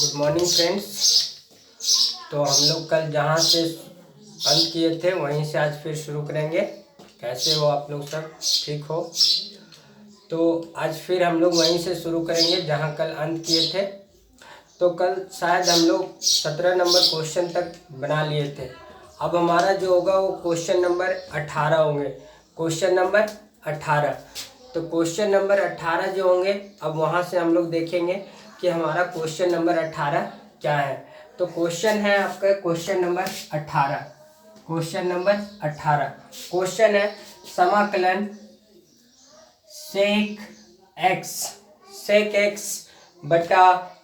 Good morning friends. तो हम लोग कल जहाँ से अंत किए थे वहीं से आज फिर शुरू करेंगे। कैसे हो आप लोग सब? ठीक हो? तो आज फिर हम लोग वहीं से शुरू करेंगे जहाँ कल अंत किए थे। तो कल शायद हम लोग 17 नंबर क्वेश्चन तक बना लिए थे। अब हमारा जो होगा वो क्वेश्चन नंबर 18 होंगे। Question number 18। तो क्वेश्चन नंबर 18 जो होंगे, अब वहाँ से हम लोग देखेंगे कि हमारा क्वेश्चन नंबर 18 क्या है। तो क्वेश्चन है आपका question number 18। Question number 18 question है समाकलन सेक एक्स बटा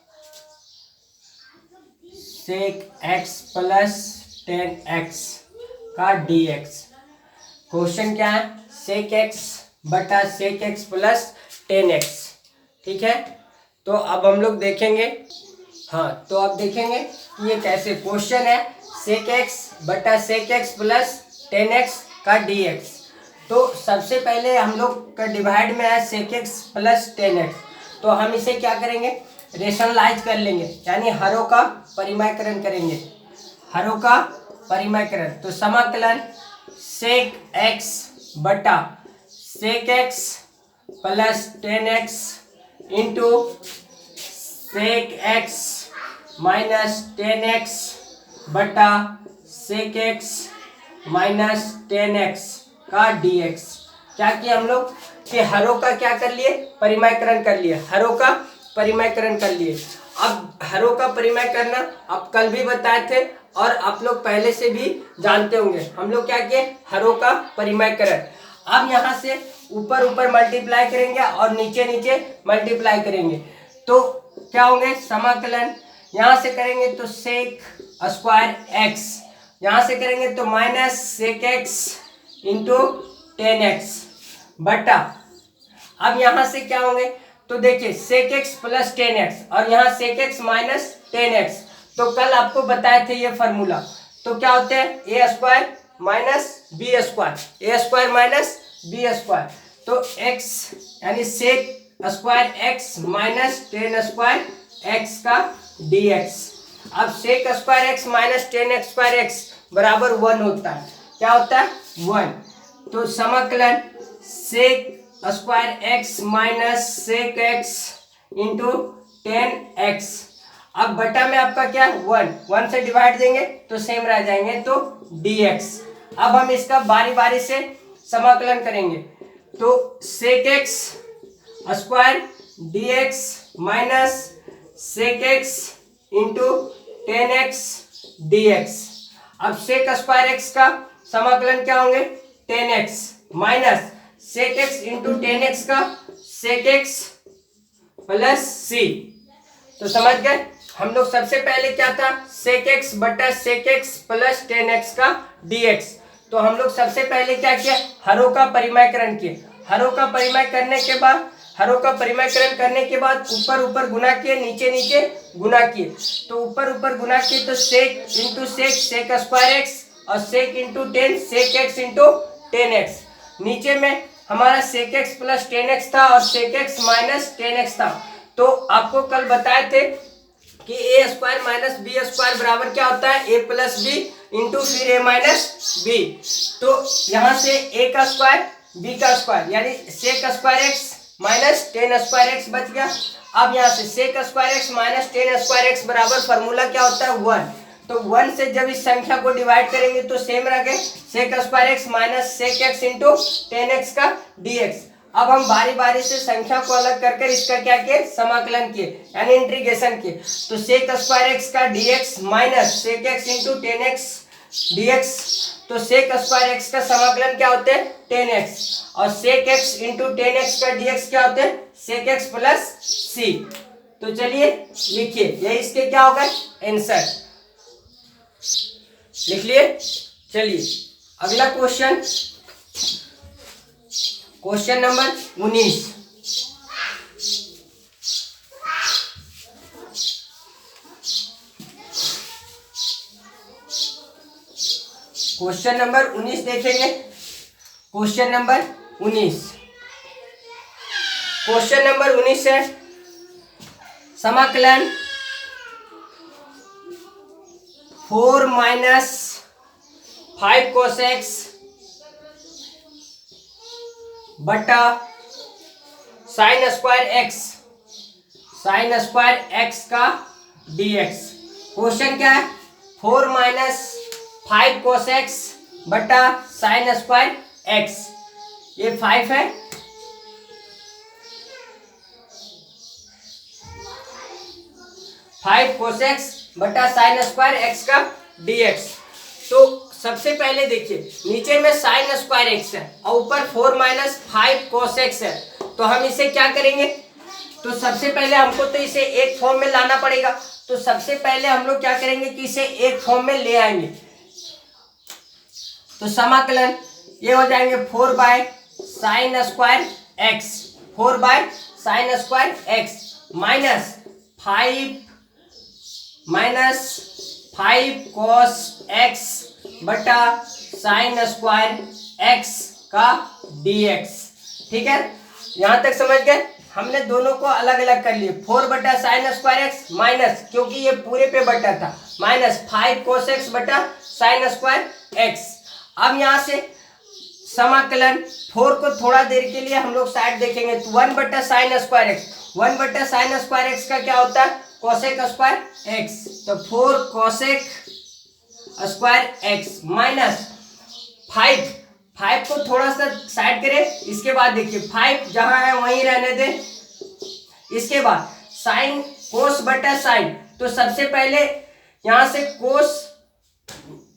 सेक एक्स प्लस 10x का dx। क्वेश्चन क्या है? सेक एक्स बटा सेक एक्स प्लस 10x। ठीक है, तो अब हम लोग देखेंगे। हाँ, तो अब देखेंगे कि ये कैसे क्वेश्चन है। सेक एक्स बटा सेक एक्स प्लस 10x का dx। तो सबसे पहले हम लोग का डिवाइड में है सेक एक्स प्लस 10x। तो हम इसे क्या करेंगे? रेशनलाइज कर लेंगे, यानी हरों का परिमयकरण करेंगे। हरों का परिमयकरण। तो समाकलन सेक एक्स बटा sec x plus 10x into sec X minus 10x बटा सेक एक्स माइनस 10x का dx। क्या किया हम लोग कि हरों का क्या कर लिए? परिमयकरण कर लिए। हरों का परिमयकरण कर लिए। अब हरों का परिमय करना आप कल भी बताए थे और आप लोग पहले से भी जानते होंगे। हम लोग क्या किए? हरों का परिमयकरण। अब यहाँ से ऊपर ऊपर मल्टीप्लाई करेंगे और नीचे नीचे मल्टीप्लाई करेंगे। तो क्या होंगे? समाकलन यहाँ से करेंगे तो सेक स्क्वायर एक्स, यहाँ से करेंगे तो minus sec x into 10x बटा, अब यहाँ से क्या होंगे? तो देखिए सेक एक्स प्लस 10x और यहाँ सेक एक्स माइनस 10x। तो कल आपको बताए थे ये फार्मूला। तो क्या होते हैं? A square minus B square, A square minus B square. तो x यानी sec square x minus 10 square x का dx। अब sec square x minus 10 square X बराबर 1 होता है। क्या होता है? 1। तो समाकलन sec square x minus sec x into 10x। अब बटा में आपका क्या? 1 से डिवाइड देंगे तो सेम रह जाएंगे, तो dx। अब हम इसका बारी बारी से समाकलन करेंगे। तो sec X square dx minus sec x into 10x dx। अब सेक स्क्वायर एक्स का समाकलन क्या होंगे? 10x minus sec x into 10x का सेक एक्स प्लस सी। तो समझ गए हम लोग? सबसे पहले क्या था? सेक एक्स बटा सेक एक्स प्लस 10x का dx। तो हम लोग सबसे पहले क्या किया? हरों का परिमयकरण किए। हरों का परिमय करने के बाद, हरों का परिमयकरण करने के बाद ऊपर ऊपर गुना किए, नीचे नीचे गुना किए। तो ऊपर ऊपर गुना किए तो sec into sec, sec square x और sec into 10 sec x into 10x। नीचे में हमारा सेक एक्स प्लस 10x था और सेक एक्स माइनस 10x था। तो आपको कल बताए थे कि ए स्क्वायर माइनस बी स्क्वायर बराबर क्या होता है? ए प्लस बी इंटू फिर ए माइनस बी। तो यहाँ से ए का स्क्वायर बी का स्क्वायर यानी sec square x minus 10 square X बच गया। अब यहाँ से sec square x minus 10 square X बराबर फॉर्मूला क्या होता है? 1। तो 1 से जब इस संख्या को डिवाइड करेंगे तो सेम रह गए, sec square x minus sec x into 10x का dx। अब हम बारी बारी से संख्या को अलग कर कर इसका क्या किए? समाकलन किए, यानी इंटीग्रेशन किए। तो सेक स्क्वायर एक्स का dx minus sec x into 10x dx। तो सेक स्क्वायर एक्स का समाकलन क्या होते हैं? 10x और सेक एक्स इंटू 10x का dx क्या होते हैं? सेक एक्स प्लस सी। तो चलिए लिखिए, यही इसके क्या होगा? आंसर लिख लिए। चलिए अगला question, question number 19। Question number 19 देखेंगे। क्वेश्चन नंबर 19, क्वेश्चन नंबर 19 है समाकलन 4 माइनस 5 cos x बटा sine square x, sign square x का dx। क्वेश्चन क्या है? 4 माइनस 5 cos x बटा साइन स्क्वायर एक्स। ये 5 है, फाइव कोस एक्स बटा साइन स्क्वायर एक्स का dx। तो सबसे पहले देखिए, नीचे में साइन स्क्वायर एक्स है और ऊपर 4 माइनस 5 कोस एक्स है, तो हम इसे क्या करेंगे? तो सबसे पहले हमको तो इसे एक फॉर्म में लाना पड़ेगा। तो सबसे पहले हम लोग क्या करेंगे कि इसे एक फॉर्म में ले आएंगे। तो समाकलन ये हो जाएंगे 4 by sine square x, 4 by sine square x minus 5 cos x बटा साइन स्क्वायर x का dx। ठीक है, यहां तक समझ गए? हमने दोनों को अलग अलग कर लिए। 4 बटा साइन स्क्वायर एक्स माइनस, क्योंकि ये पूरे पे बटा था, माइनस 5 cos x बटा साइन स्क्वायर एक्स। अब यहां से समाकलन 4 को थोड़ा देर के लिए हम लोग साइड देखेंगे, तो 1 बटा साइन स्क्वायर एक्स, 1 बटा साइन स्क्वायर एक्स का क्या होता है? Cosec square x. तो 4 कोसेक स्क्वायर एक्स माइनस 5 को थोड़ा सा साइड करें, इसके बाद देखिए 5 जहां है वहीं रहने दें। इसके बाद साइन कोस बटा साइन, तो सबसे पहले यहां से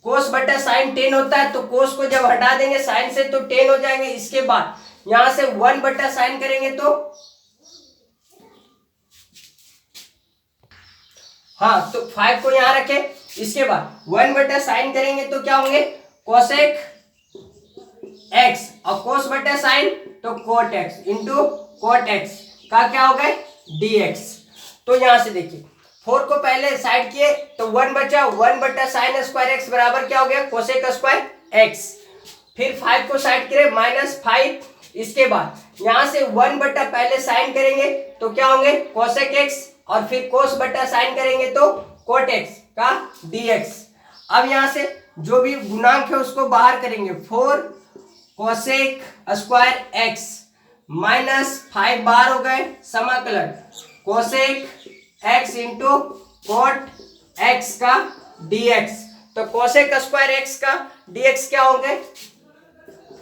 कोस बटा साइन 10 होता है, तो कोस को जब हटा देंगे साइन से तो 10 हो जाएंगे। इसके बाद यहां से 1 बटा साइन करेंगे तो हाँ, तो 5 को यहां रखें। इसके बाद 1 बटा साइन करेंगे तो क्या होंगे? कोसेक एक्स, और कोस बटा साइन तो cot X into cot x का क्या हो गए? dx। तो यहां से देखिए 4 को पहले साइड किए तो 1 बचा, 1 बटा साइन स्क्वायर एक्स बराबर क्या हो गया? Cosec square x. फिर 5 को साइड करें, माइनस 5। इसके बाद यहां से 1 बटा पहले साइन करेंगे तो क्या होंगे? कोसेक एक्स, और फिर कोस बटा साइन करेंगे तो कोट एक्स का dx। अब यहां से जो भी गुणांक है उसको बाहर करेंगे। 4 कोसेक स्क्वायर एक्स माइनस 5 बाहर हो गए, समाकलन cosec x into cot x का dx। तो कोसेक स्क्वायर एक्स का dx क्या होंगे?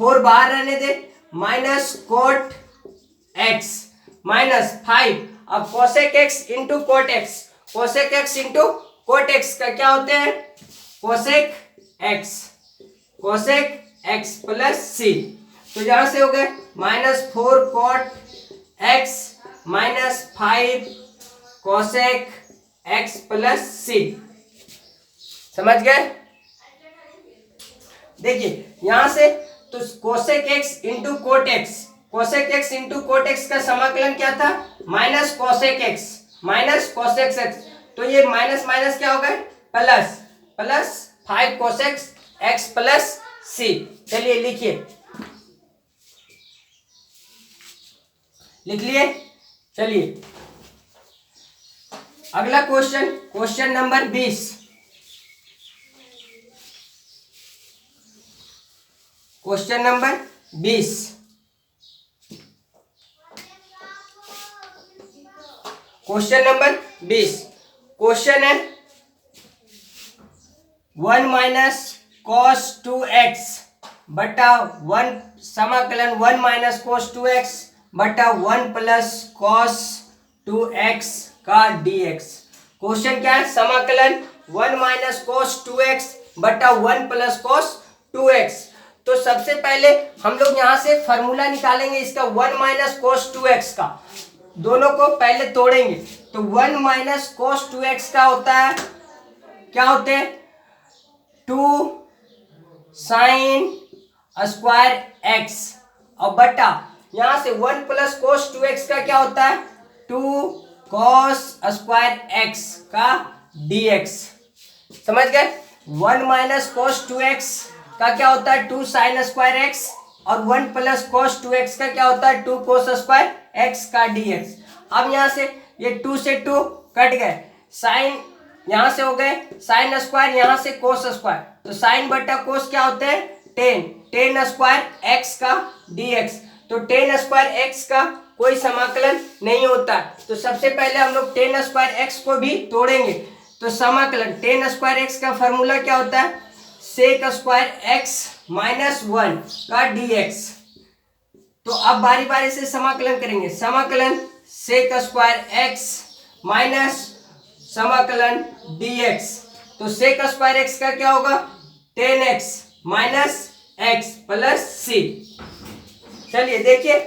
4 बाहर रहने दे, माइनस कोट एक्स माइनस 5, अब cosec x into cot x, cosec x into cot x का क्या होते हैं? Cosec x plus c. तो यहां से हो गए minus 4 cot x minus 5 cosec x plus c. समझ गए? देखिए यहां से तो cosec x into cot x, cosec x into cot x का समाकलन क्या था? Minus cosec x minus cosec x. तो ये माइनस माइनस क्या हो गए? Plus 5 cosec x plus C. चलिए लिखिए, लिख लिए। चलिए अगला question, question number 20। Question number 20, question number 20 question है 1 माइनस कॉस 2x बटा 1, समाकलन 1 माइनस कॉस 2x बटा 1 प्लस कॉस 2x का dx। क्वेश्चन क्या है? समाकलन 1 माइनस कॉस 2x बटा 1 प्लस कॉस 2x। तो सबसे पहले हम लोग यहां से फॉर्मूला निकालेंगे इसका 1 माइनस कॉस 2x का, दोनों को पहले तोड़ेंगे। तो 1 माइनस कॉस 2x का होता है, क्या होते हैं? 2 साइन स्क्वायर एक्स, और बटा यहां से 1 प्लस कॉस 2x का क्या होता है? 2 कॉस स्क्वायर एक्स का dx। समझ गए? 1 माइनस कॉस 2x का क्या होता है? 2 साइन स्क्वायर एक्स, और 1 प्लस कॉस 2x का क्या होता है? 2 कॉस स्क्वायर एक्स का dx। अब यहां से ये 2 से 2 कट गए, साइन यहाँ से हो गए साइन स्क्वायर, यहाँ से कोस स्क्वायर, तो साइन बटा कोस क्या होते हैं 10, 10 स्क्वायर एक्स का dx। तो 10 स्क्वायर एक्स का कोई समाकलन नहीं होता, तो सबसे पहले हम लोग 10 स्क्वायर एक्स को भी तोड़ेंगे। तो समाकलन 10 स्क्वायर एक्स का फॉर्मूला क्या होता है सेक स्क्वायर एक्स माइनस 1 का dx। तो अब बारी बारी से समाकलन करेंगे, समाकलन सेक स्क्वायर एक्स माइनस समाकलन dx। तो सेक स्क्वायर एक्स का क्या होगा 10x minus x plus C. चलिए देखिए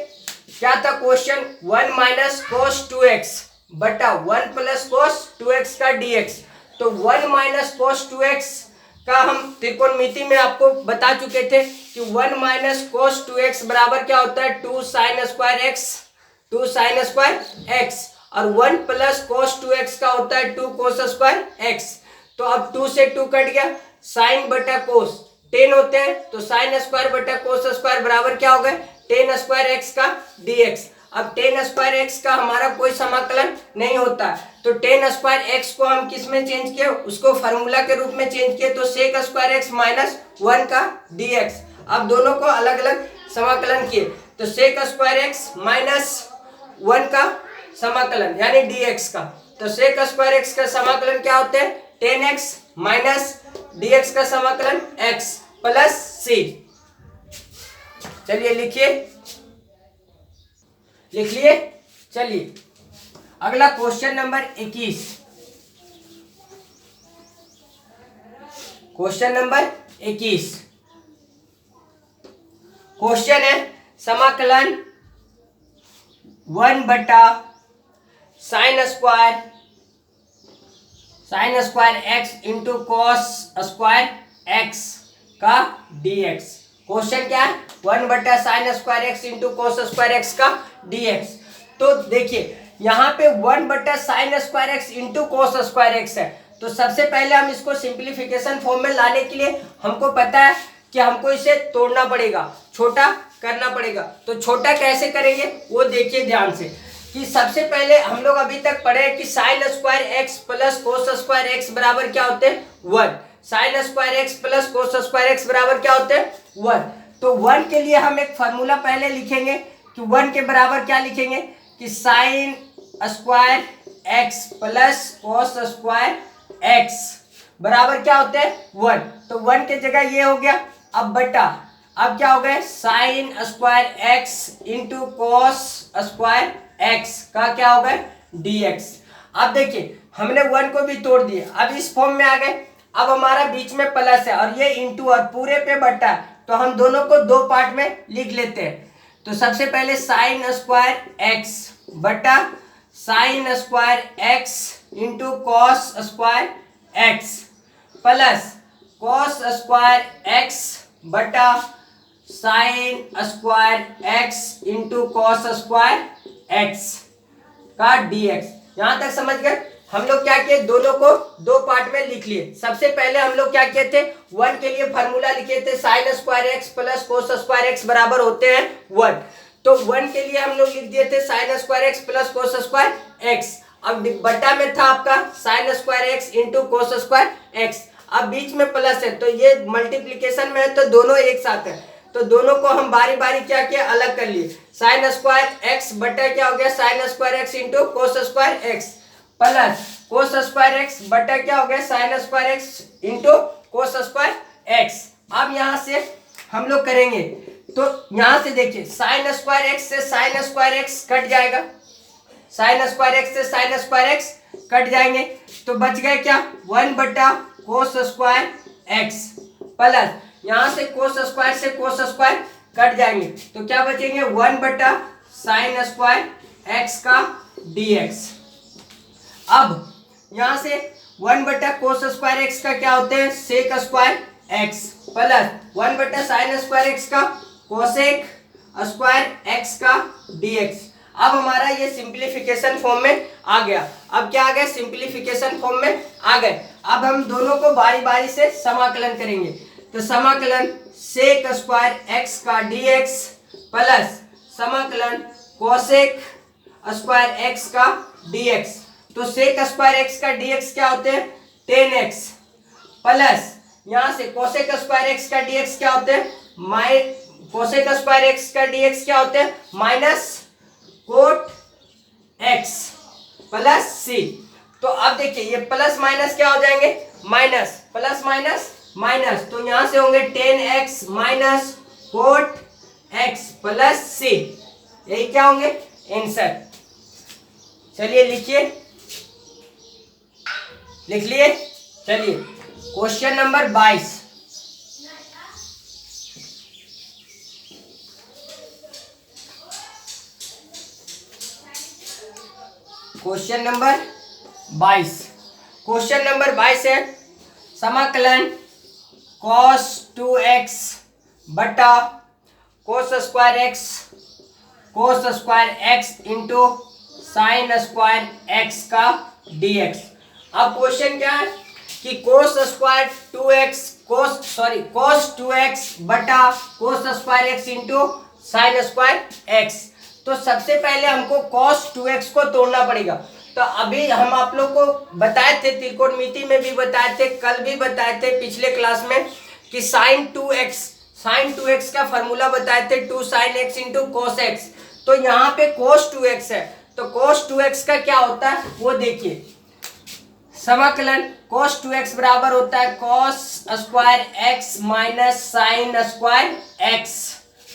क्या था क्वेश्चन, 1 माइनस कोस 2x बटा 1 प्लस कोस 2x का dx। तो 1 माइनस कोस 2x का हम त्रिकोणमिति में आपको बता चुके थे कि 1 माइनस कोस 2x बराबर क्या होता है 2 sign square x, 2 sign square x, और 1 प्लस कोस 2x का होता है 2 कोस स्क्वायर एक्स। तो अब 2 से 2 कट गया, साइन बटा कोस 10 होते हैं, तो साइन स्क्वायर बटा कोस स्क्वायर बराबर क्या हो गए 10 स्क्वायर एक्स का dx। अब 10 स्क्वायर एक्स का हमारा कोई समाकलन नहीं होता, तो 10 स्क्वायर एक्स को हम किस में चेंज किए, उसको फार्मूला के रूप में चेंज किए, तो सेक स्क्वायर एक्स माइनस 1 का dx। अब दोनों को अलग अलग समाकलन किए, तो सेक स्क्वायर एक्स माइनस 1 का समाकलन यानी dx का। तो सेक स्क्वायर एक्स का समाकलन क्या होते हैं 10x माइनस dx का समाकलन x प्लस c। चलिए लिखिए, लिख लिए। चलिए अगला question number 21, question number 21 question है समाकलन 1 बटा sine square x into cos square x का dx। क्वेश्चन क्या है 1 बटा sine square x into cos square x का dx। तो देखिए यहाँ पे 1 बटा sine square x into cos square x है, तो सबसे पहले हम इसको सिंप्लीफिकेशन फॉर्म में लाने के लिए हमको पता है कि हमको इसे तोड़ना पड़ेगा, छोटा करना पड़ेगा। तो छोटा कैसे करेंगे वो देखिए ध्यान से, कि सबसे पहले हम लोग अभी तक पढ़े कि sign square x plus cos square X बराबर क्या होते हैं 1। Sign square x plus cos square X बराबर क्या होते हैं 1। तो 1 के लिए हम एक फार्मूला पहले लिखेंगे कि 1 के बराबर क्या लिखेंगे कि sign square x plus cos square X बराबर क्या होते हैं 1। तो 1 के जगह ये हो गया, अब बटा, अब क्या हो गया sign square x into cos square x का क्या हो गया dx। अब देखिए हमने 1 को भी तोड़ दिए, अब इस फॉर्म में आ गए। अब हमारा बीच में प्लस है और ये इंटू और पूरे पे बटा, तो हम दोनों को दो पार्ट में लिख लेते हैं। तो सबसे पहले साइन स्क्वायर एक्स बटा sine square x into cos square x plus cos square x बटा sine square x into cos square x का dx। यहां तक समझ गए। हम लोग क्या किए, दोनों को दो पार्ट में लिख लिए। सबसे पहले हम लोग क्या किए थे 1 के लिए फार्मूला लिखे थे sign square x plus cos square X बराबर होते हैं 1। तो 1 के लिए हम लोग लिख दिए थे sign square x plus cos square x. अब बटा में था आपका sign square x into cos square x, अब बीच में प्लस है तो ये मल्टीप्लीकेशन में है तो दोनों एक साथ है, तो दोनों को हम बारी बारी क्या किया अलग कर लिए। साइन स्क्वायर एक्स बटा क्या हो गया sign square x into cos square x plus cos square x बटा क्या हो गया sign square x into cos square x. अब यहाँ से हम लोग करेंगे तो यहाँ से देखिए साइन स्क्वायर एक्स से साइन स्क्वायर एक्स कट जाएगा, साइन स्क्वायर एक्स से साइन स्क्वायर एक्स कट जाएंगे, तो बच गए क्या 1 बटा कोस स्क्वायर एक्स प्लस यहाँ से कोस स्क्वायर से कोस स्क्वायर कट जाएंगे, तो क्या बचेंगे 1 बटा साइन स्क्वायर एक्स का dx। अब यहाँ से 1 बटा कोस स्क्वायर एक्स का क्या होते हैं सेक स्क्वायर एक्स प्लस 1 बटा साइन स्क्वायर एक्स का कोसेक स्क्वायर एक्स का dx। अब हमारा ये सिंप्लीफिकेशन फॉर्म में आ गया। अब क्या आ गया सिंप्लीफिकेशन फॉर्म में आ गए। अब हम दोनों को बारी बारी से समाकलन करेंगे, तो समाकलन सेक स्क्वायर एक्स का dx प्लस समाकलन कोसेक स्क्वायर एक्स का dx। तो सेक स्क्वायर एक्स का dx क्या होते हैं टेन एक्स प्लस यहां से कोसेक स्क्वायर एक्स का डीएक्स क्या होते हैं, कोसेक स्क्वायर एक्स का डीएक्स क्या होते हैं, minus cot x plus c. तो अब देखिए ये प्लस माइनस क्या हो जाएंगे, माइनस, प्लस माइनस माइनस, तो यहां से होंगे tan x minus cot x plus C, यही क्या होंगे आंसर। चलिए लिखिए, लिख लिए। चलिए question number 22, question number 22, question number 22 है समाकलन cos 2x बटा cos square x, cos square x into sine square x का dx। अब क्वेश्चन क्या है कि cos square 2x cos 2x बटा cos square x into sine square x. तो सबसे पहले हमको cos 2x को तोड़ना पड़ेगा। तो अभी हम आप लोग को बताए थे, त्रिकोणमिति में भी बताए थे, कल भी बताए थे पिछले क्लास में कि साइन 2x का फॉर्मूला बताए थे 2 sin x into cos x। तो यहाँ पे cos 2x है, तो cos 2x का क्या होता है वो देखिए, समाकलन cos 2x बराबर होता है cos square x minus sign square x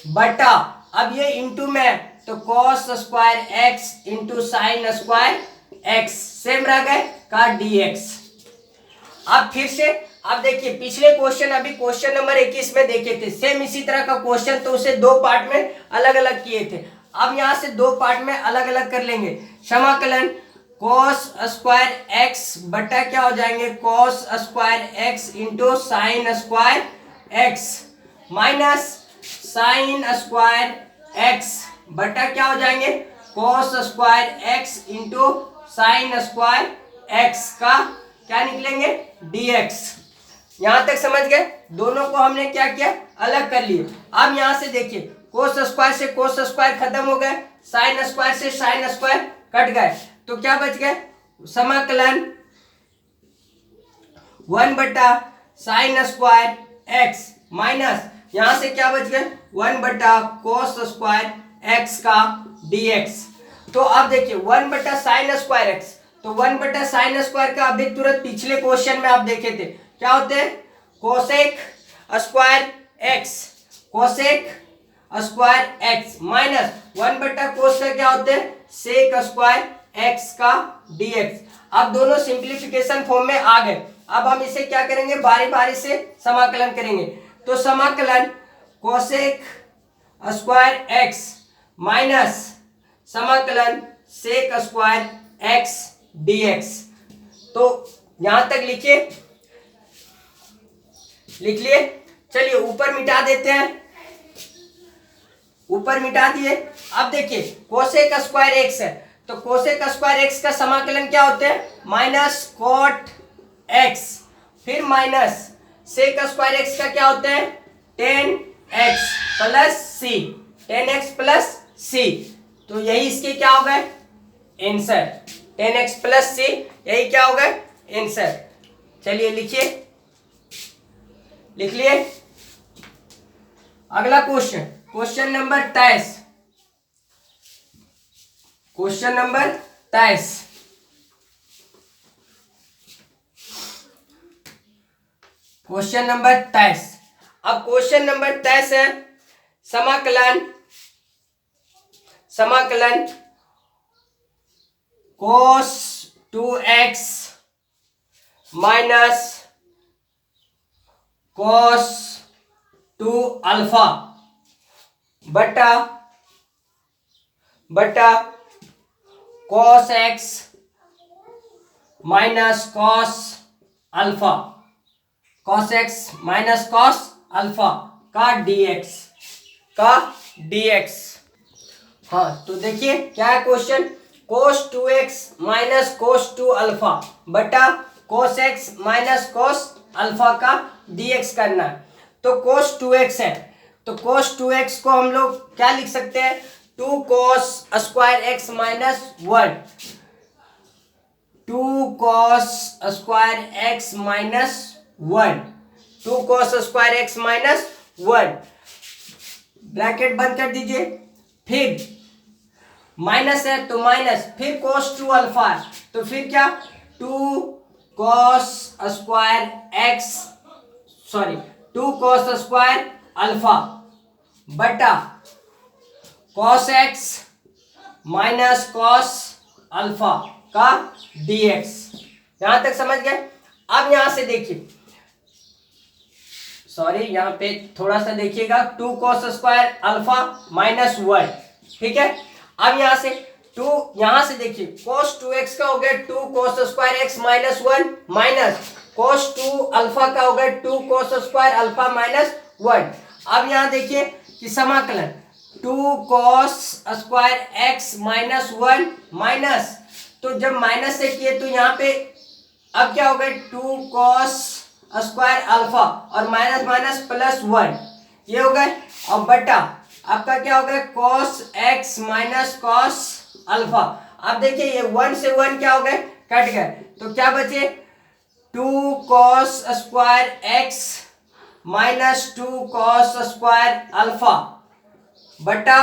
बटा, अब ये इंटू में तो cos square x into sine square x same रह गए का dx। अब फिर से, अब देखिए पिछले क्वेश्चन, अभी क्वेश्चन नंबर 21 में देखे थे सेम इसी तरह का क्वेश्चन, तो उसे दो पार्ट में अलग अलग किए थे। अब यहां से दो पार्ट में अलग अलग कर लेंगे। समाकलन cos स्क्वायर x बटा क्या हो जाएंगे cos square x into sine square x minus sign square x बटा क्या हो जाएंगे cos square x into sine square x का क्या निकलेंगे dx। यहां तक समझ गए, दोनों को हमने क्या किया अलग कर लिए। अब यहां से देखिए cos स्क्वायर से cos स्क्वायर खत्म हो गए, साइन स्क्वायर से साइन स्क्वायर कट गए, तो क्या बच गए समाकलन 1 बटा साइन स्क्वायर x माइनस यहां से क्या बच गए 1 बटा cos स्क्वायर x का dx। तो अब देखिए 1 बटा साइन स्क्वायर x, तो 1 बटा साइन स्क्वायर का अभी तुरंत पिछले क्वेश्चन में आप देखे थे क्या होते हैं cosec square x, cosec square x minus 1 बटा कोस का क्या होते हैं सेक स्क्वायर x का dx। अब दोनों सिंप्लीफिकेशन फॉर्म में आ गए। अब हम इसे क्या करेंगे बारी बारी से समाकलन करेंगे। तो समाकलन कोसेक स्क्वायर x माइनस समाकलन सेक स्क्वायर x dx। तो यहां तक लिखिए, लिख लिए। चलिए ऊपर मिटा देते हैं, ऊपर मिटा दिए। अब देखिए कोसेक स्क्वायर x है, तो कोसेक स्क्वायर x का समाकलन क्या होते हैं माइनस कोट x, फिर माइनस सेक स्क्वायर x का क्या होते हैं टेन एक्स प्लस सी, टेन एक्स प्लस सी। तो यही इसके क्या हो गए answer, ten x plus C, यही क्या हो गए आंसर। चलिए लिखिए, लिख लिए। अगला question, question number 23, question number 23, question number 23। अब क्वेश्चन नंबर 23 है समाकलन cos 2x minus cos 2 alpha बटा cos x minus cos alpha, cos x minus cos alpha का dx। हाँ तो देखिए क्या है question, cos 2x minus cos 2 alpha बटा cos x minus cos alpha का dx करना है। तो cos 2x है, तो cos 2x को हम लोग क्या लिख सकते हैं 2 cos square x minus 1 2 cos square x minus 1, 2 cos square x minus 1, bracket बंद कर दीजिए, फिर माइनस है तो माइनस, फिर cos 2 अल्फा, तो फिर क्या 2 cos square x, sorry 2 cos square alpha बटा cos x minus cos alpha का dx। यहां तक समझ गए। अब यहां से देखिए, सॉरी यहां पे थोड़ा सा देखिएगा, 2 cos स्क्वायर अल्फा माइनस 1, ठीक है। अब यहां से 2, यहां से देखिए cos 2x का हो गया 2 cos square x minus 1 minus cos 2 alpha का हो गया 2 cos स्क्वायर अल्फा माइनस 1। अब यहां देखिए कि समाकलन 2 cos square x minus 1 minus, तो जब माइनस से किए तो यहाँ पे अब क्या हो गया 2 cos स्क्वायर अल्फा और माइनस माइनस प्लस 1, ये हो गए। अब बटा आपका क्या हो गया cos x minus cos alpha. अब देखिए ये 1 से 1 क्या हो गए, कट गए, तो क्या बचे 2 cos square x minus 2 cos square alpha बटा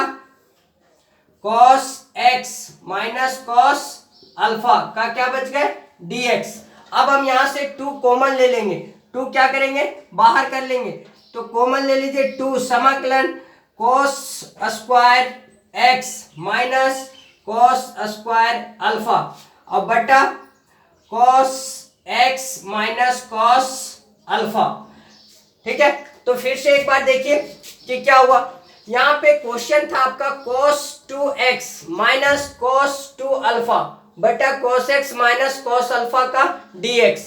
cos x minus cos alpha का क्या बच गए dx। अब हम यहां से 2 कॉमन ले लेंगे, 2 क्या करेंगे बाहर कर लेंगे, तो कॉमन ले लीजिए 2, समाकलन cos square x minus cos square alpha और बटा cos x minus cos alpha, ठीक है। तो फिर से एक बार देखिए कि क्या हुआ। यहाँ पे क्वेश्चन था आपका cos 2x minus cos 2 alpha बटा cos x minus cos alpha का dx।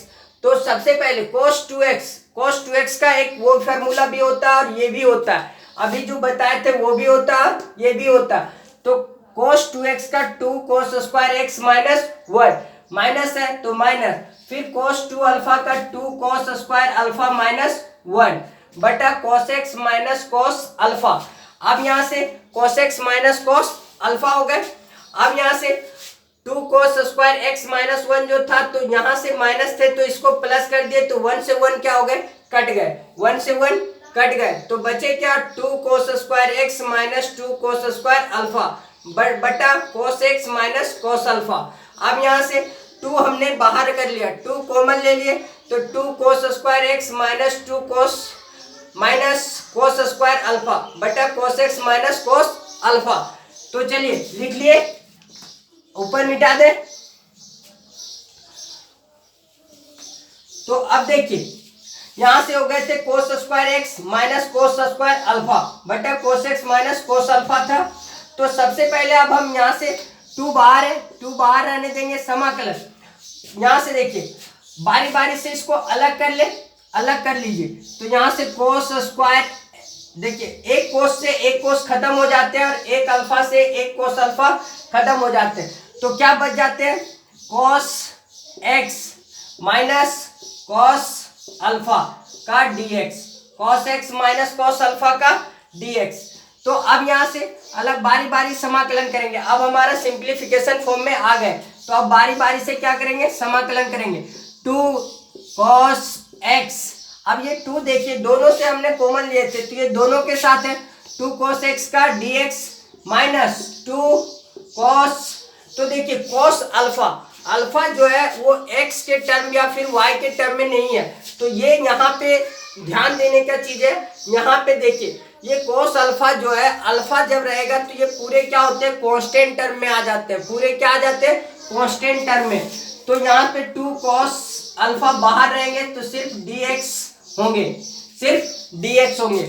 तो सबसे पहले cos 2x का एक वो फार्मूला भी होता है और ये भी होता है, अभी जो बताए थे वो भी होता है, ये भी होता है। तो cos 2x का 2 cos square x minus 1 minus है तो माइनस, फिर cos 2 अल्फा का 2 cos स्क्वायर अल्फा माइनस 1 बटा cos x minus cos alpha. अब यहां से cos x minus cos alpha हो गए। अब यहां से 2 cos स्क्वायर x माइनस 1 जो था, तो यहां से माइनस थे तो इसको प्लस कर दिए, तो 1 से 1 क्या हो गए कट गए, 1 से 1 कट गए, तो बचे क्या 2 cos square x minus 2 cos square alpha बटा cos x minus cos alpha. अब यहां से 2 हमने बाहर कर लिया, 2 कॉमन ले लिए, तो 2 cos square x minus 2 cos square alpha बटा cos x minus cos alpha. तो चलिए लिख लिए, ऊपर मिटा दे। तो अब देखिए यहां से हो गए थे cos square x minus cos square alpha बटा cos x minus cos alpha था। तो सबसे पहले अब हम यहां से 2 बाहर है, 2 बाहर रहने देंगे, समाकलन यहां से देखिए बारी बारी से इसको अलग कर ले, अलग कर लीजिए। तो यहां से cos स्क्वायर, देखिए एक कोस से एक कोस खत्म हो जाते हैं और एक अल्फा से एक कोस अल्फा खत्म हो जाते हैं, तो क्या बच जाते हैं cos x minus cos alpha का dx, cos x minus cos alpha का dx। तो अब यहां से अलग बारी बारी समाकलन करेंगे। अब हमारा सिंप्लीफिकेशन फॉर्म में आ गए, तो अब बारी बारी से क्या करेंगे समाकलन करेंगे। 2 cos x, अब ये 2 देखिए दोनों से हमने कॉमन लिए थे, तो ये दोनों के साथ है 2 cos x का dx माइनस 2 cos, तो देखिए cos अल्फा, अल्फा जो है वो x के टर्म या फिर y के टर्म में नहीं है, तो ये यहाँ पे ध्यान देने का चीज है। यहाँ पे देखिए ये cos अल्फा जो है, अल्फा जब रहेगा तो ये पूरे क्या होते हैं कांस्टेंट टर्म में आ जाते हैं, पूरे क्या आ जाते हैं कांस्टेंट टर्म में। तो यहाँ पे 2 cos अल्फा बाहर रहेंगे तो सिर्फ dx होंगे, सिर्फ dx होंगे।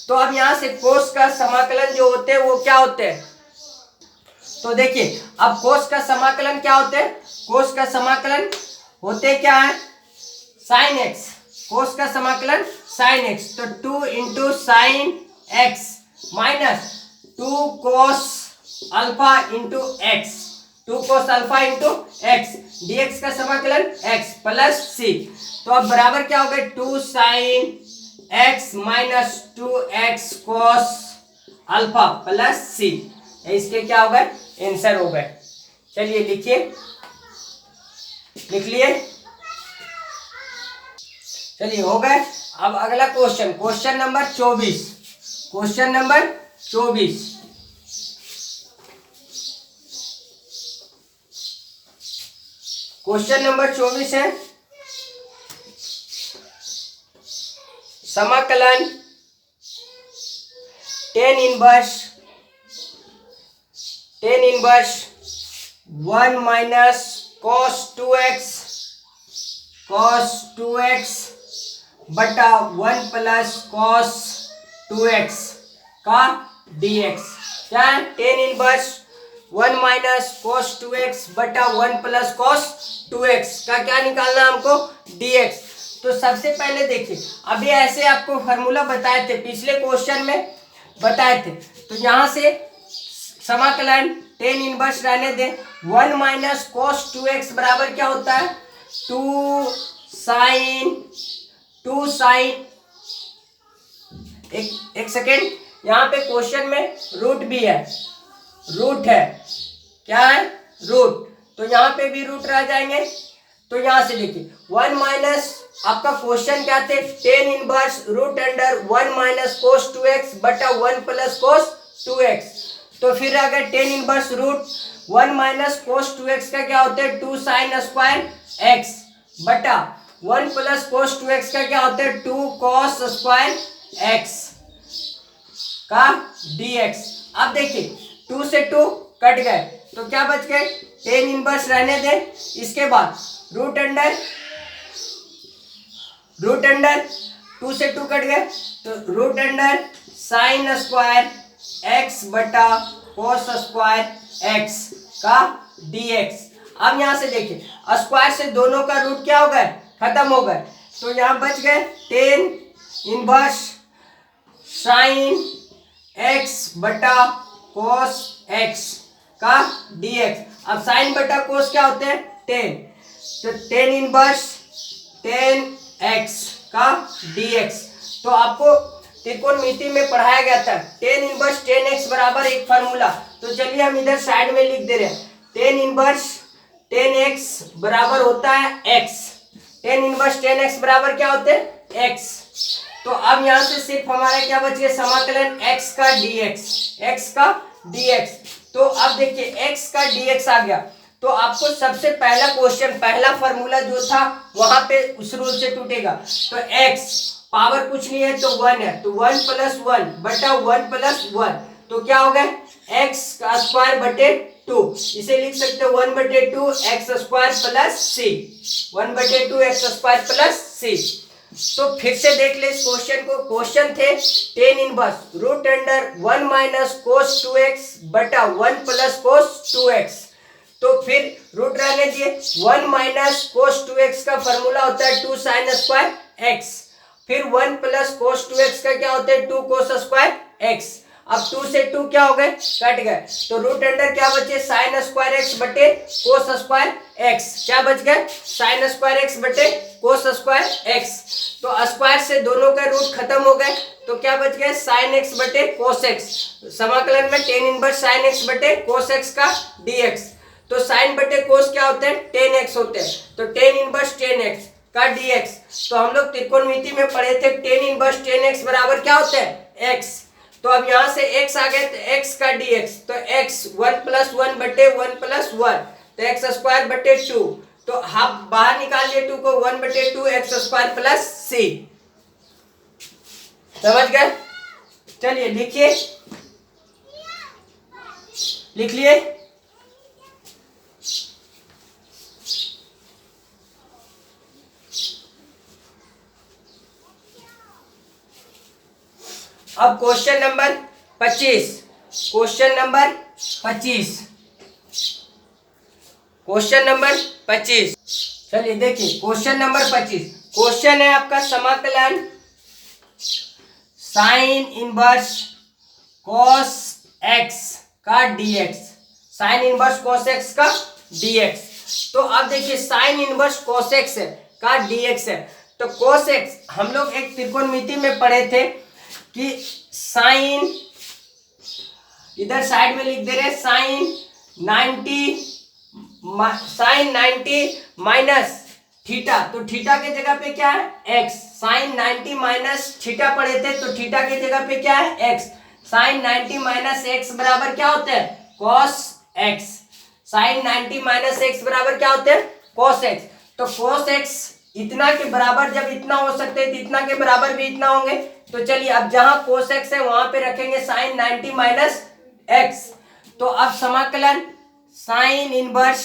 तो अब यहाँ से cos का समाकलन जो होते हैं वो क्या होते हैं, तो देखिए अब cos का समाकलन क्या होते हैं, cos का समाकलन होते क्या है sin x, cos का समाकलन sin x, तो 2 into sine x minus 2 cos alpha into x, 2 cos alpha into x, dx का समाकलन x प्लस c। तो अब बराबर क्या हो गए 2 sine x minus 2x cos alpha plus c, इसके क्या हो गए आंसर हो गए। चलिए लिखिए लिख लिए? चलिए हो गए। अब अगला question, question number 24। Question number 24, question number 24 है समाकलन tan inverse 1 minus cos 2x बटा 1 प्लस कॉस 2x का dx। क्या है? Tan inverse 1 minus cos 2x बटा 1 प्लस कॉस 2x का क्या निकालना हमको? dx। तो सबसे पहले देखिए, अभी ऐसे आपको फॉर्मूला बताए थे, पिछले क्वेश्चन में बताए थे। तो यहां से समाकलन टेन इनवर्स रहने दें। 1 माइनस कॉस 2x बराबर क्या होता है? 2 साइन एक सेकेंड, यहाँ पे क्वेश्चन में रूट भी है, रूट है। क्या है? रूट। तो यहाँ पे भी रूट रह जाएंगे। तो यहाँ से देखिए 1 माइनस, आपका क्वेश्चन क्या थे? Tan inverse root under 1 minus cos 2x बटा 1 प्लस कोस 2x। तो फिर अगर tan inverse root 1 minus cos 2x का क्या होता है? 2 साइन स्क्वायर x बटा 1 प्लस कोस 2x का क्या होता है? 2 कॉस स्क्वायर x का dx। अब देखिए 2 से 2 कट गए तो क्या बच गए? टेन इनवर्स रहने दें। इसके बाद रूट अंडर 2 से 2 कट गए तो root under sine square x बटा कोस स्क्वायर x का dx। अब यहां से देखिए स्क्वायर से दोनों का रूट क्या हो गए? खत्म हो गए। तो यहां बच गए टेन इनवर्स साइन x बटा कोस x का dx। अब साइन बटा कोस क्या होते हैं? टेन। तो टेन इनवर्स टेन x का dx। तो आपको त्रिकोणमिति में पढ़ाया गया था टेन इनवर्स टेन x बराबर एक फार्मूला। तो चलिए हम इधर साइड में लिख दे रहे हैं, टेन इनवर्स टेन x बराबर होता है x। Tan inverse tan x बराबर क्या होते हैं? x। तो अब यहां से सिर्फ हमारा क्या बच गया? समाकलन x का dx। तो अब देखिए x का dx आ गया। तो आपको सबसे पहला क्वेश्चन, पहला फॉर्मूला जो था वहां पे उस रूल से टूटेगा। तो x पावर कुछ नहीं है तो 1 है, तो 1 प्लस 1 बटा 1 प्लस 1। तो क्या हो गया? x का स्क्वायर बटे 2। इसे लिख सकते हो 1 बटे 2 एक्स स्क्वायर प्लस सी। 1 बटे 2 एक्स स्क्वायर प्लस सी। तो फिर से देख ले इस क्वेश्चन को। क्वेश्चन थे tan inverse root under 1 minus cos 2x बटा 1 प्लस कोस 2x। तो फिर रूट रहने दिए। 1 माइनस कोस 2x का फॉर्मूला होता है 2 साइन स्क्वायर x। फिर 1 प्लस कोस 2x का क्या होता है? 2 कोस स्क्वायर x। अब 2 से 2 क्या हो गए? कट गए। तो रूट अंडर क्या बचे? साइन स्क्वायर x बटे कोस स्क्वायर x। क्या बच गए? साइन स्क्वायर x बटे कोस स्क्वायर x। तो स्क्वायर से दोनों का रूट खत्म हो गए तो क्या बच गया? साइन x बटे कोस x। समाकलन में टेन इनवर्स साइन x बटे कोस x का dx। तो साइन बटे कोस क्या होते हैं? टेन एक्स होते हैं। तो टेन इनवर्स टेन एक्स का dx। तो हम लोग त्रिकोणमिति में पढ़े थे टेन इनवर्स टेन एक्स बराबर क्या होता है? x। तो अब यहां से x आ गए तो x का dx। तो x 1 प्लस 1 बटे 1 प्लस 1, तो एक्स स्क्वायर बटे 2। तो हाफ बाहर निकाल लिए 2 को, 1 बटे 2 एक्स स्क्वायर प्लस सी। समझ गए? चलिए लिखिए, लिख लिए। अब question number 25, question number 25, question number 25। चलिए देखिए क्वेश्चन नंबर 25। क्वेश्चन है आपका समाकलन साइन इनवर्स कॉस x का dx। Sine inverse cos x का dx। तो अब देखिए साइन इनवर्स कॉस x का dx है। तो कॉस x हम लोग एक त्रिकोणमिति में पढ़े थे कि साइन, इधर साइड में लिख दे रहे साइन 90 साइन 90 माइनस थीटा, तो थीटा के जगह पे क्या है x। साइन 90 माइनस थीटा पढ़े थे, तो थीटा के जगह पे क्या है x। साइन 90 माइनस एक्स बराबर क्या होते हैं cos x। Sine 90 minus X बराबर क्या होते हैं cos x। तो cos x इतना के बराबर जब इतना हो सकते हैं तो इतना के बराबर भी इतना होंगे। तो चलिए अब जहां cos x है वहां पे रखेंगे साइन 90 माइनस एक्स। तो अब समाकलन साइन इनवर्स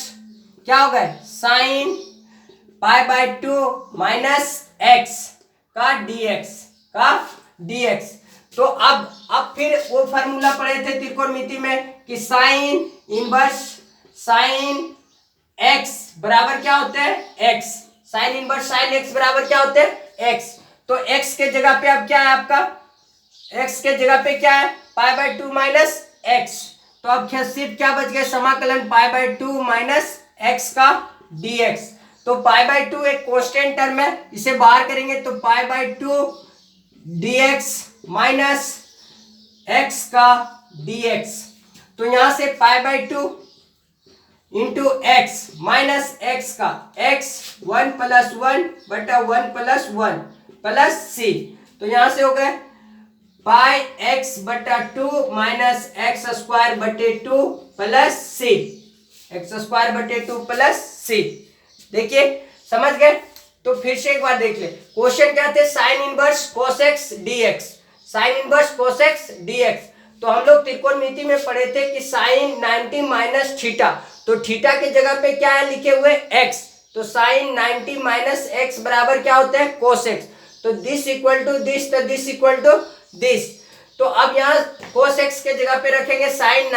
क्या होगा sine pi by 2 minus x का dx। तो अब फिर वो फार्मूला पढ़े थे त्रिकोणमिति में कि साइन इनवर्स साइन एक्स बराबर क्या होते हैं x। Sine inverse sine x बराबर क्या होते हैं x। तो x के जगह पे अब क्या है आपका, x के जगह पे क्या है पाई बाय 2 माइनस एक्स। तो अब सिर्फ क्या बच गया समाकलन पाई बाय 2 माइनस एक्स का dx। तो पाई बाय 2 एक कांस्टेंट टर्म है, इसे बाहर करेंगे तो pi by 2 dx minus x का dx। तो यहां से pi by 2 into x minus x का x 1 प्लस 1 बटा 1 प्लस 1 प्लस सी। तो यहां से हो गए पाई एक्स बटा 2 माइनस एक्स स्क्वायर बटे 2 प्लस सी, एक्स स्क्वायर बटे 2 प्लस सी। देखिए समझ गए। तो फिर से एक बार देख ले, क्वेश्चन क्या थे sine inverse cos x dx। Sine inverse cos x dx। तो हम लोग त्रिकोणमिति में पढ़े थे कि साइन 90 माइनस थीटा, तो थीटा के जगह पे क्या है लिखे हुए x। तो साइन 90 माइनस एक्स बराबर क्या होते हैं cos x। तो दिस इक्वल टू दिस, तो दिस इक्वल टू दिस। तो अब यहाँ cos x के जगह पे रखेंगे साइन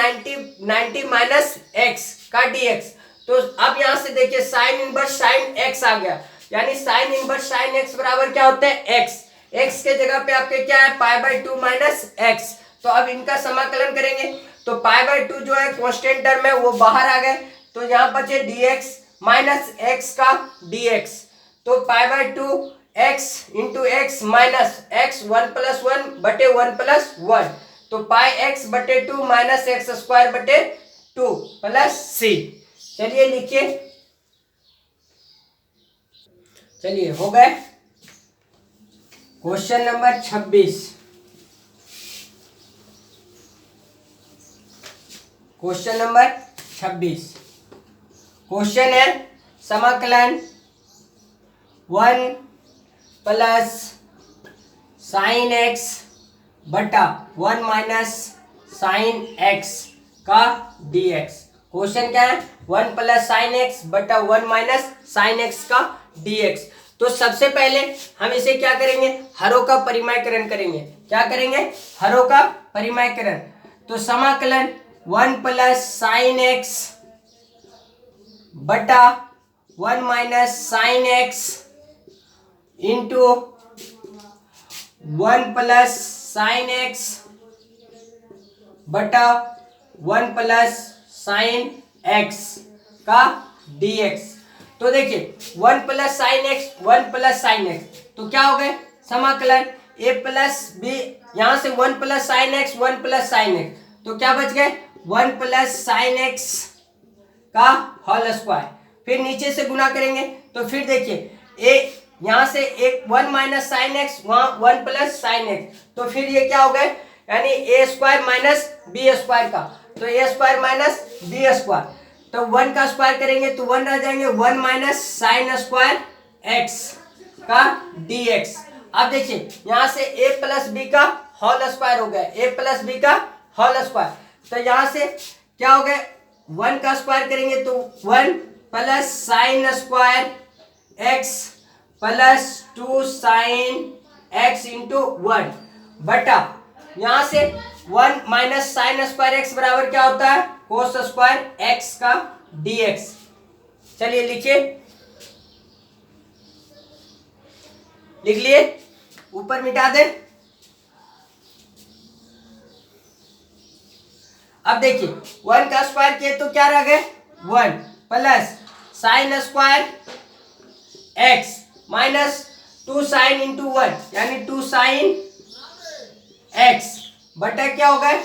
90 माइनस एक्स का dx। तो अब यहाँ से देखिए साइन इनवर्स साइन x आ गया, यानी साइन इनवर्स साइन x बराबर क्या होता है x। x के जगह पे आपके क्या है पाई बाय 2 माइनस एक्स। तो अब इनका समाकलन करेंगे तो पाई बाय 2 जो है कांस्टेंट टर्म है वो बाहर आ गए, तो यहाँ बचे dx माइनस x का dx। तो pi by 2 x into x minus x 1 plus 1 बटे 1 प्लस 1। तो पाई x बटे 2 माइनस एक्स स्क्वायर बटे 2 प्लस सी। चलिए लिखिए, चलिए हो गए। Question number 26। Question number 26 question है समाकलन 1 प्लस साइन एक्स बटा 1 माइनस साइन एक्स का dx। क्वेश्चन क्या है 1 प्लस साइन एक्स बटा 1 माइनस साइन एक्स का dx। तो सबसे पहले हम इसे क्या करेंगे हरों का परिमयकरण करेंगे। क्या करेंगे हरों का परिमयकरण। तो समाकलन 1 प्लस साइन एक्स बटा 1 minus sine x into 1 plus sign x बटा 1 प्लस साइन एक्स का dx। तो देखिए 1 plus sine x 1 plus sine x, तो क्या हो गए समाकलन a प्लस बी, यहां से 1 plus sine x 1 plus sine x, तो क्या बच गए 1 प्लस साइन एक्स का होल स्क्वायर। फिर नीचे से गुना करेंगे तो फिर देखिए a यहां से एक 1 माइनस साइन एक्स वहां 1 प्लस साइन एक्स, तो फिर ये क्या हो गए यानी ए स्क्वायर माइनस बी स्क्वायर का, तो ए स्क्वायर माइनस बी स्क्वायर। तो 1 का स्क्वायर करेंगे तो 1 रह जाएंगे 1 माइनस साइन स्क्वायर एक्स का dx। अब देखिए यहां से a प्लस बी का होल स्क्वायर हो गया, a प्लस बी का होल स्क्वायर। तो यहां से क्या हो गया 1 का स्क्वायर करेंगे तो 1 plus sine square x plus 2 sine x into 1 बटा यहां से 1 माइनस साइन स्क्वायर एक्स बराबर क्या होता है कोस स्क्वायर एक्स का dx। चलिए लिखिए, लिख लिए, ऊपर मिटा दे। अब देखिए 1 का स्क्वायर किए तो क्या रह गए 1 plus sine square x minus 2 sine into 1 यानी 2 साइन एक्स बटा क्या हो गया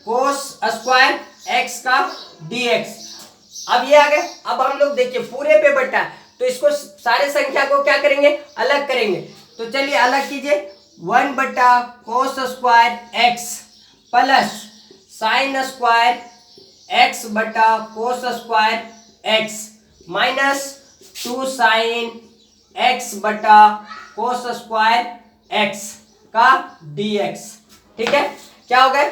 कोस स्क्वायर एक्स का dx। अब ये आ गए। अब हम लोग देखिए पूरे पे बटा है, तो इसको सारे संख्या को क्या करेंगे, अलग करेंगे। तो चलिए अलग कीजिए। 1 बटा cos square x plus sine square x बटा cos square x minus 2 sine x बटा कोस स्क्वायर एक्स का dx। ठीक है, क्या हो गया,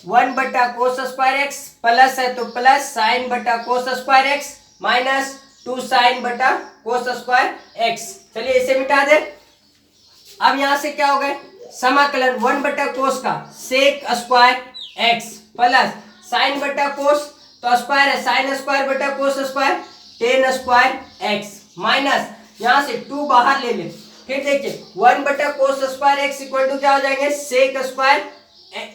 1 बटा कोस स्क्वायर एक्स प्लस है तो प्लस साइन बटा cos square x minus 2 sine बटा कोस स्क्वायर एक्स। चलिए इसे मिटा दे। अब यहां से क्या हो गया, समाकलन 1 बटा कोस का sec square x plus sine बटा कोस, तो स्क्वायर है, साइन स्क्वायर बटा cos square tan square x minus यहां से 2 बाहर ले ले। फिर देखिए 1 बटा cos square X equal to क्या हो जाएंगे, सेक स्क्वायर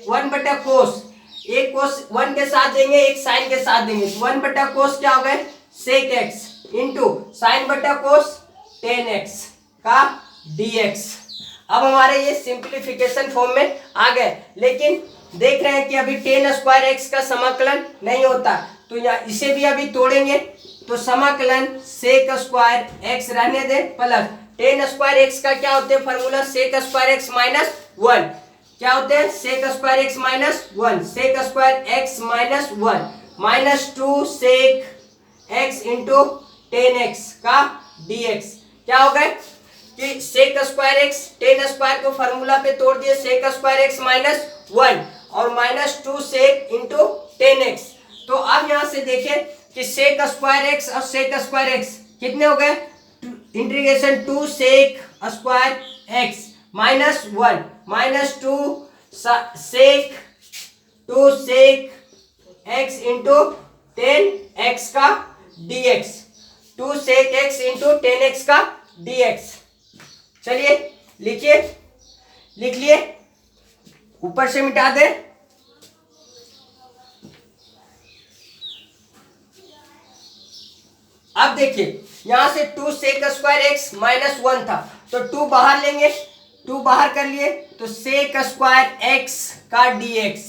1 बटा कोस, एक कोस 1 के साथ देंगे एक साइन के साथ देंगे, 1 बटा कोस क्या हो गए, सेक एक्स इंटू साइन बटा कोस टेन एक्स का dx। अब हमारे ये सिंप्लीफिकेशन फॉर्म में आ गए, लेकिन देख रहे हैं कि अभी टेन स्क्वायर एक्स का समाकलन नहीं होता, तो यहाँ इसे भी अभी तोड़ेंगे। तो समाकलन सेक स्क्वायर एक्स रहने दे प्लस टेन स्क्वायर एक्स का क्या होते हैं formula, sec square x minus 1, क्या होते हैं, sec square x minus 1, sec square x minus 1 minus 2 sec x into tan X का dx। क्या हो गए कि sec square X tan square को फॉर्मूला पे तोड़ दिए, सेक स्क्वायर एक्स माइनस 1 और minus 2 sec into tan X. तो अब यहां से देखें कि सेक स्क्वायर एक्स और सेक स्क्वायर एक्स कितने हो गए, integration 2 sec square x minus 1 minus 2 sec x into tan X का dx, 2 sec x into tan X का dx। चलिए लिखिए, लिख लिए, ऊपर से मिटा दे। अब देखिए यहां से 2 सेक स्क्वायर एक्स माइनस 1 था, तो 2 बाहर लेंगे, 2 बाहर कर लिए तो सेक स्क्वायर एक्स का dx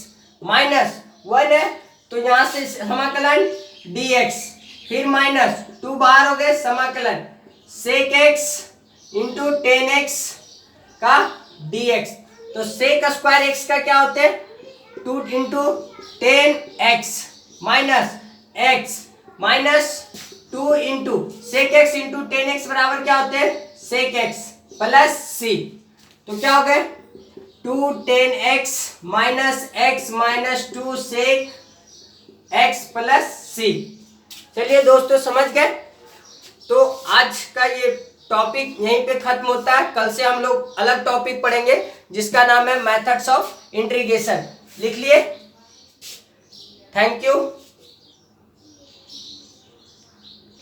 माइनस 1 है तो यहां से समाकलन dx, फिर माइनस 2 बाहर हो गए, समाकलन sec x into tan X का dx। तो सेक स्क्वायर एक्स का क्या होते हैं, 2 into tan x minus x minus 2 into sec x into tan X बराबर क्या होते हैं, सेक एक्स प्लस सी। तो क्या हो गए 2 tan x minus x minus 2 sec x plus C. चलिए दोस्तों समझ गए। तो आज का ये टॉपिक यहीं पे खत्म होता है, कल से हम लोग अलग टॉपिक पढ़ेंगे जिसका नाम है मेथड्स ऑफ इंटीग्रेशन। लिख लिए, थैंक यू।